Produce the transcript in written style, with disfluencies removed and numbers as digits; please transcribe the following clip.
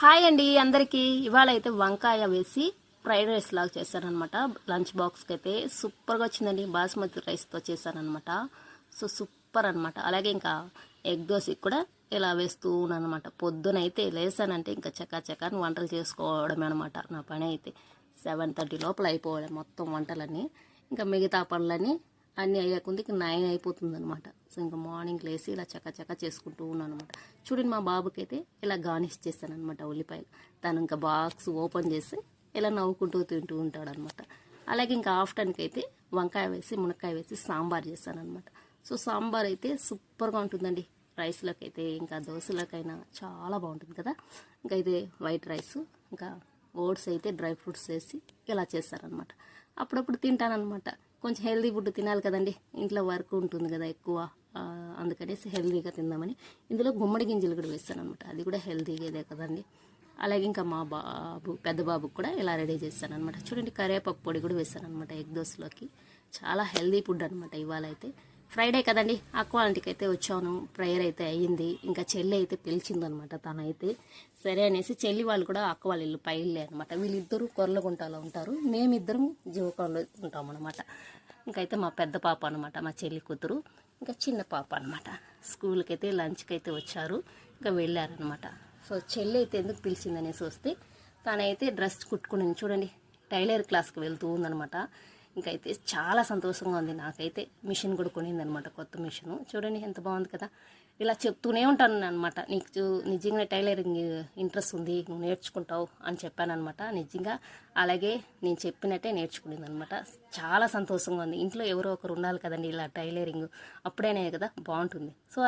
Hi అండి అందరికీ. ఇవాళ అయితే వంకాయ వేసి ఫ్రైడ్ రైస్ లాగా చేశానమాట. లంచ్ బాక్స్కి అయితే సూపర్గా వచ్చిందండి. బాస్మతి రైస్తో చేశానమాట. సో సూపర్ అనమాట. అలాగే ఇంకా ఎగ్ దోశకి కూడా ఇలా వేస్తూ ఉన్నానమాట. పొద్దునైతే లేసానంటే ఇంకా చకాచకాని వంటలు చేసుకోవడమే అనమాట. నా పని అయితే 7:30 లోపల అయిపోవడం మొత్తం వంటలన్నీ. ఇంకా మిగతా పనులన్నీ అన్నీ అయ్యాకుంది 9 అయిపోతుంది అనమాట. సో ఇంకా మార్నింగ్ లేసి ఇలా చక్కచక్క చేసుకుంటూ ఉన్నాను అనమాట. చూడండి మా బాబుకి అయితే ఇలా గార్నిష్ చేశాను అనమాట ఉల్లిపాయలు. తను ఇంకా బాక్స్ ఓపెన్ చేసి ఇలా నవ్వుకుంటూ తింటూ ఉంటాడు అనమాట. అలాగే ఇంకా ఆఫ్టర్నూన్కి అయితే వంకాయ వేసి మునక్కాయ వేసి సాంబార్ చేశాను అనమాట. సో సాంబార్ అయితే సూపర్గా ఉంటుందండి. రైస్లోకి అయితే ఇంకా దోశలకైనా చాలా బాగుంటుంది కదా. ఇంకా ఇది వైట్ రైస్ ఇంకా ఓట్స్ అయితే డ్రై ఫ్రూట్స్ వేసి ఇలా చేస్తారనమాట. అప్పుడప్పుడు తింటానమాట. కొంచెం హెల్దీ ఫుడ్ తినాలి కదండి. ఇంట్లో వర్క్ ఉంటుంది కదా ఎక్కువ, అందుకనేసి హెల్దీగా తిందామని ఇందులో గుమ్మడి గింజలు కూడా వేస్తాను అనమాట. అది కూడా హెల్దీగానే కదండి. అలాగే ఇంకా మా పెద్ద బాబుకి కూడా ఇలా రెడీ చేస్తాను అనమాట. చూడండి కరివేపాకు పొడి కూడా వేస్తాను అనమాట ఎగ్ దోశలోకి. చాలా హెల్దీ ఫుడ్ అనమాట. ఇవాళ అయితే ఫ్రైడే కదండి. అక్వా ఆంటీకి అయితే వచ్చాను. ప్రేయర్ అయితే అయ్యింది. ఇంకా చెల్లి అయితే పిలిచిందనమాట. తనైతే సరే అనేసి చెల్లి వాళ్ళు కూడా అక్క వాళ్ళ ఇల్లు పైల్లే అనమాట. వీళ్ళిద్దరూ కొర్లగుంటలో ఉంటారు, మేమిద్దరం జీవకంలో ఉంటామన్నమాట. ఇంకైతే మా పెద్ద పాప అనమాట, మా చెల్లి కూతురు. ఇంకా చిన్న పాప అనమాట. స్కూల్కి అయితే లంచ్కి అయితే వచ్చారు, ఇంకా వెళ్ళారనమాట. సో చెల్లి అయితే ఎందుకు పిలిచిందనేసి వస్తే తనైతే డ్రెస్ కుట్టుకుని చూడండి టైలర్ క్లాస్కి వెళ్తూ ఉందనమాట. ఇంకైతే చాలా సంతోషంగా ఉంది. నాకైతే మిషన్ కూడా కొనింది అనమాట, కొత్త మిషను. చూడండి ఎంత బాగుంది కదా. ఇలా చెప్తూనే ఉంటాను అనమాట. నీకు నిజంగా టైలరింగ్ ఇంట్రెస్ట్ ఉంది, నువ్వు నేర్చుకుంటావు అని చెప్పాను అనమాట. నిజంగా అలాగే నేను చెప్పినట్టే నేర్చుకునేది అనమాట. చాలా సంతోషంగా ఉంది. ఇంట్లో ఎవరో ఒకరు ఉండాలి కదండి ఇలా టైలరింగ్, అప్పుడైనా కదా బాగుంటుంది. సో